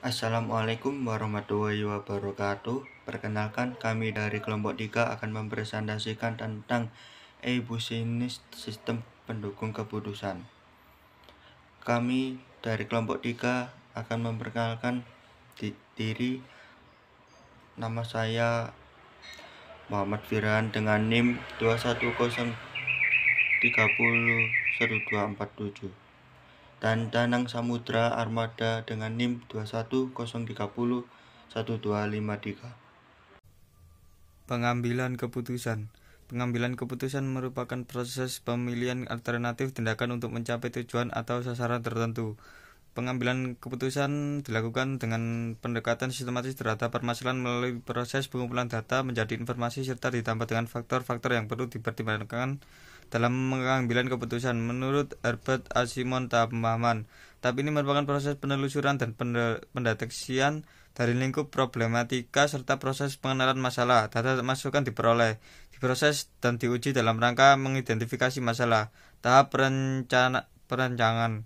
Assalamualaikum warahmatullahi wabarakatuh. Perkenalkan, kami dari kelompok 3 akan mempresentasikan tentang e-business sistem pendukung keputusan. Kami dari kelompok 3 akan memperkenalkan diri. Nama saya Muhammad Firhan dengan NIM 210301247 dan Danang Samudra Armada dengan NIM 210301253. Pengambilan keputusan. Pengambilan keputusan merupakan proses pemilihan alternatif tindakan untuk mencapai tujuan atau sasaran tertentu. Pengambilan keputusan dilakukan dengan pendekatan sistematis terhadap permasalahan melalui proses pengumpulan data menjadi informasi serta ditambah dengan faktor-faktor yang perlu dipertimbangkan dalam pengambilan keputusan. Menurut Herbert A. Simon, tahap pemahaman. Tahap ini merupakan proses penelusuran dan pendeteksian dari lingkup problematika serta proses pengenalan masalah. Data masukan diperoleh, diproses dan diuji dalam rangka mengidentifikasi masalah. Tahap perencanaan.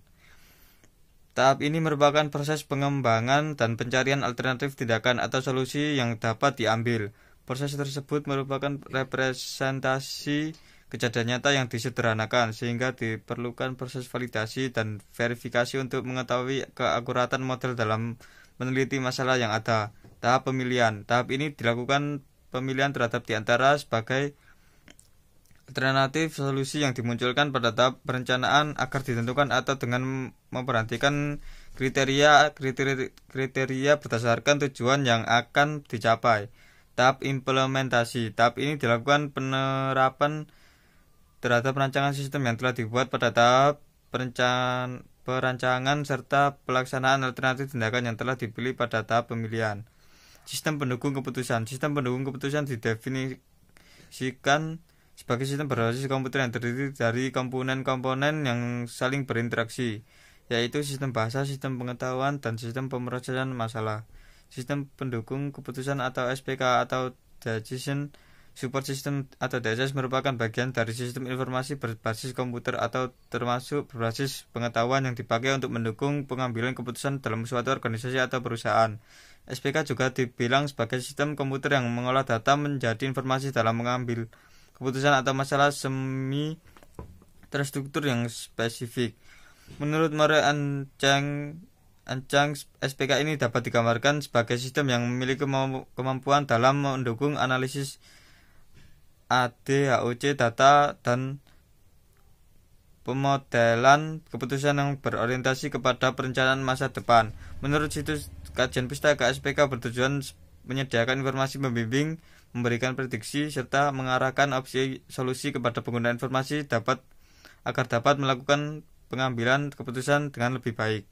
Tahap ini merupakan proses pengembangan dan pencarian alternatif tindakan atau solusi yang dapat diambil. Proses tersebut merupakan representasi kejadian nyata yang disederhanakan, sehingga diperlukan proses validasi dan verifikasi untuk mengetahui keakuratan model dalam meneliti masalah yang ada. Tahap pemilihan. Tahap ini dilakukan pemilihan terhadap diantara sebagai alternatif solusi yang dimunculkan pada tahap perencanaan agar ditentukan atau dengan memperhatikan kriteria berdasarkan tujuan yang akan dicapai. Tahap implementasi. Tahap ini dilakukan penerapan terhadap rancangan sistem yang telah dibuat pada tahap perancangan serta pelaksanaan alternatif tindakan yang telah dipilih pada tahap pemilihan. Sistem pendukung keputusan. Sistem pendukung keputusan didefinisikan sebagai sistem berbasis komputer yang terdiri dari komponen-komponen yang saling berinteraksi, yaitu sistem bahasa, sistem pengetahuan, dan sistem pemrosesan masalah. Sistem pendukung keputusan atau SPK atau Decision Support System atau DSS merupakan bagian dari sistem informasi berbasis komputer atau termasuk berbasis pengetahuan yang dipakai untuk mendukung pengambilan keputusan dalam suatu organisasi atau perusahaan. SPK juga dibilang sebagai sistem komputer yang mengolah data menjadi informasi dalam mengambil keputusan atau masalah semi terstruktur yang spesifik. Menurut More Ancang, SPK ini dapat digambarkan sebagai sistem yang memiliki kemampuan dalam mendukung analisis ADHOC data dan pemodelan keputusan yang berorientasi kepada perencanaan masa depan. Menurut situs kajian pustaka, SPK bertujuan menyediakan informasi membimbing, memberikan prediksi, serta mengarahkan opsi solusi kepada pengguna informasi agar dapat melakukan pengambilan keputusan dengan lebih baik.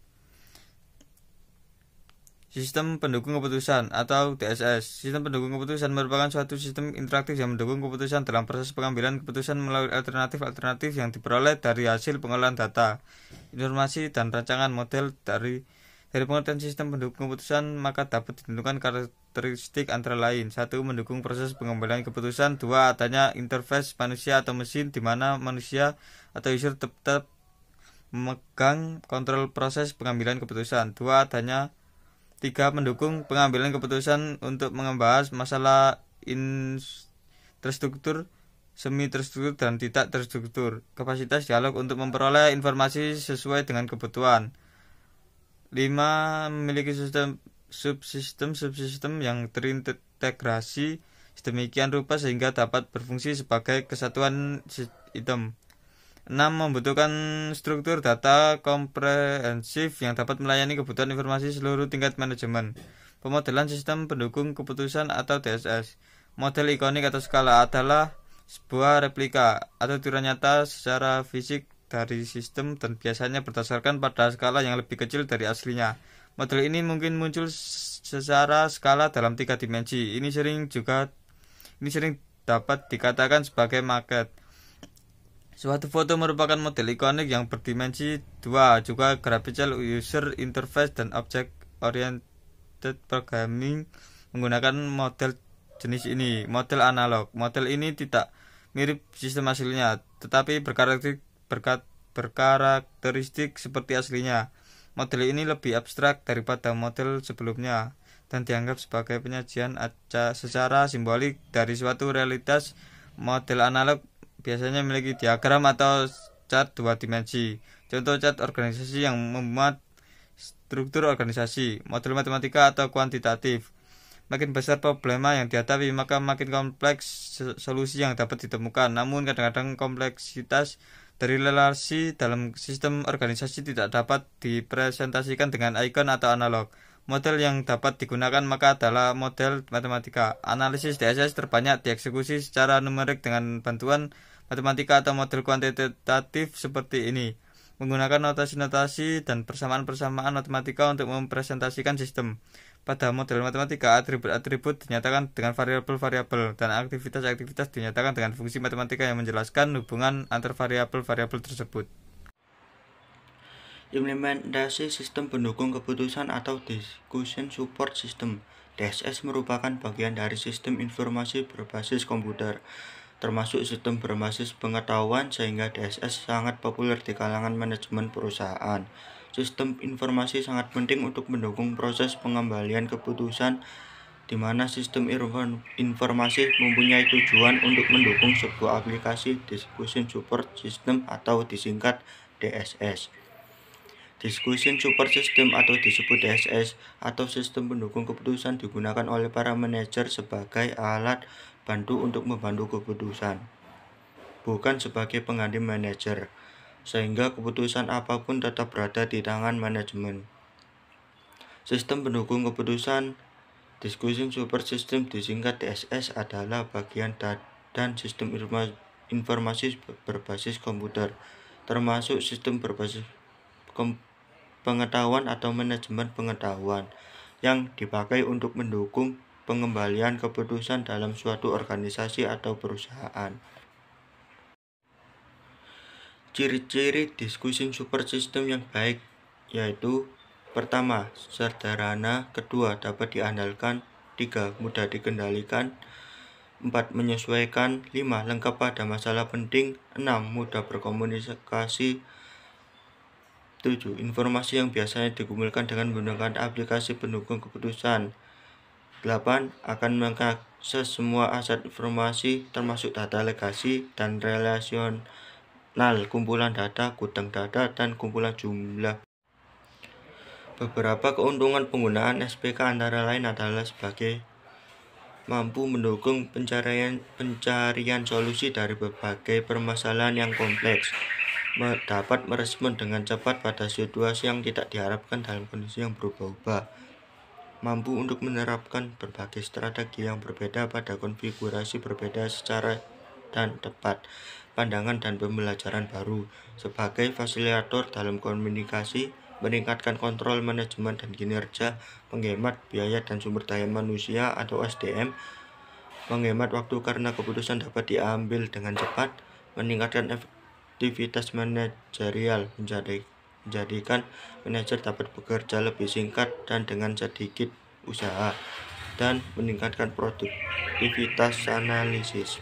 Sistem pendukung keputusan atau DSS. Sistem pendukung keputusan merupakan suatu sistem interaktif yang mendukung keputusan dalam proses pengambilan keputusan melalui alternatif yang diperoleh dari hasil pengolahan data, informasi, dan rancangan model. Dari pengertian sistem pendukung keputusan, maka dapat ditentukan karakteristik antara lain: 1. Mendukung proses pengambilan keputusan. 2. Adanya interface manusia atau mesin di mana manusia atau user tetap memegang kontrol proses pengambilan keputusan. 3. Mendukung pengambilan keputusan untuk membahas masalah terstruktur, semi terstruktur, dan tidak terstruktur. Kapasitas dialog untuk memperoleh informasi sesuai dengan kebutuhan. 5. Memiliki subsistem yang terintegrasi sedemikian rupa sehingga dapat berfungsi sebagai kesatuan sistem. 6. Membutuhkan struktur data komprehensif yang dapat melayani kebutuhan informasi seluruh tingkat manajemen. Pemodelan sistem pendukung keputusan atau DSS. Model ikonik atau skala adalah sebuah replika atau tiruan nyata secara fisik dari sistem dan biasanya berdasarkan pada skala yang lebih kecil dari aslinya. Model ini mungkin muncul secara skala dalam 3 dimensi. Ini sering dapat dikatakan sebagai maket. Suatu foto merupakan model ikonik yang berdimensi 2, juga graphical user interface dan object oriented programming menggunakan model jenis ini. Model analog. Model ini tidak mirip sistem aslinya, tetapi berkarakteristik seperti aslinya. Model ini lebih abstrak daripada model sebelumnya dan dianggap sebagai penyajian secara simbolik dari suatu realitas. Model analog biasanya memiliki diagram atau cat dua dimensi. Contoh cat organisasi yang memuat struktur organisasi. Model matematika atau kuantitatif. Makin besar problema yang dihadapi, maka makin kompleks solusi yang dapat ditemukan. Namun kadang-kadang kompleksitas dari relasi dalam sistem organisasi tidak dapat dipresentasikan dengan ikon atau analog. Model yang dapat digunakan maka adalah model matematika. Analisis DSS terbanyak dieksekusi secara numerik dengan bantuan matematika atau model kuantitatif seperti ini. Menggunakan notasi-notasi dan persamaan-persamaan matematika untuk mempresentasikan sistem. Pada model matematika, atribut-atribut dinyatakan dengan variabel-variabel dan aktivitas-aktivitas dinyatakan dengan fungsi matematika yang menjelaskan hubungan antar variabel-variabel tersebut. Implementasi sistem pendukung keputusan atau Discussion Support System (DSS) merupakan bagian dari sistem informasi berbasis komputer, termasuk sistem berbasis pengetahuan, sehingga DSS sangat populer di kalangan manajemen perusahaan. Sistem informasi sangat penting untuk mendukung proses pengembalian keputusan, di mana sistem informasi mempunyai tujuan untuk mendukung sebuah aplikasi Discussion Support System atau disingkat DSS. Discussion Support System atau disebut DSS atau sistem pendukung keputusan digunakan oleh para manajer sebagai alat bantu untuk membantu keputusan, bukan sebagai pengganti manajer, sehingga keputusan apapun tetap berada di tangan manajemen. Sistem pendukung keputusan Discussion Support System disingkat DSS adalah bagian dan sistem informasi berbasis komputer, termasuk sistem berbasis pengetahuan atau manajemen pengetahuan, yang dipakai untuk mendukung pengembalian keputusan dalam suatu organisasi atau perusahaan. Ciri-ciri Discussion Support System yang baik yaitu: pertama, sederhana; kedua, dapat diandalkan; 3, mudah dikendalikan; 4, menyesuaikan; 5, lengkap pada masalah penting; 6, mudah berkomunikasi; 7, informasi yang biasanya dikumpulkan dengan menggunakan aplikasi pendukung keputusan; 8, akan mengakses semua aset informasi termasuk data legasi dan relasional, kumpulan data, gudang data, dan kumpulan jumlah. Beberapa keuntungan penggunaan SPK antara lain adalah sebagai mampu mendukung pencarian solusi dari berbagai permasalahan yang kompleks, dapat merespon dengan cepat pada situasi yang tidak diharapkan dalam kondisi yang berubah-ubah, mampu untuk menerapkan berbagai strategi yang berbeda pada konfigurasi berbeda secara dan tepat, pandangan dan pembelajaran baru, sebagai fasilitator dalam komunikasi, meningkatkan kontrol manajemen dan kinerja, menghemat biaya dan sumber daya manusia atau SDM, menghemat waktu karena keputusan dapat diambil dengan cepat, meningkatkan efektivitas manajerial, menjadikan manajer dapat bekerja lebih singkat dan dengan sedikit usaha, dan meningkatkan produktivitas analisis.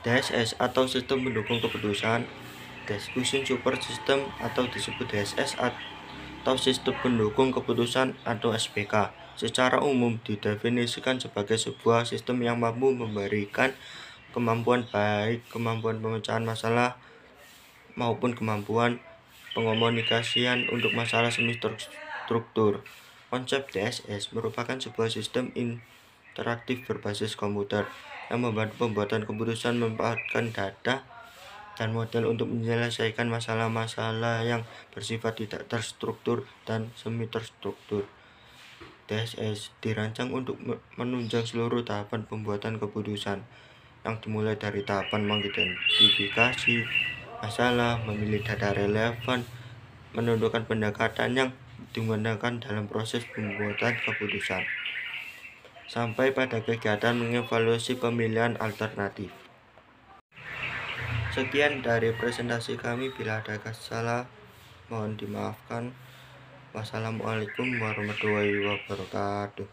DSS atau sistem pendukung keputusan, Discussion Support System atau disebut DSS atau sistem pendukung keputusan atau SPK, secara umum didefinisikan sebagai sebuah sistem yang mampu memberikan kemampuan baik kemampuan pemecahan masalah maupun kemampuan pengomunikasian untuk masalah semi-struktur. Konsep DSS merupakan sebuah sistem interaktif berbasis komputer yang membantu pembuatan keputusan, memanfaatkan data dan model untuk menyelesaikan masalah-masalah yang bersifat tidak terstruktur dan semi-terstruktur. DSS dirancang untuk menunjang seluruh tahapan pembuatan keputusan, yang dimulai dari tahapan mengidentifikasi masalah, memilih data relevan, menentukan pendekatan yang digunakan dalam proses pembuatan keputusan, sampai pada kegiatan mengevaluasi pemilihan alternatif. Sekian dari presentasi kami, bila ada kata salah mohon dimaafkan. Wassalamualaikum warahmatullahi wabarakatuh.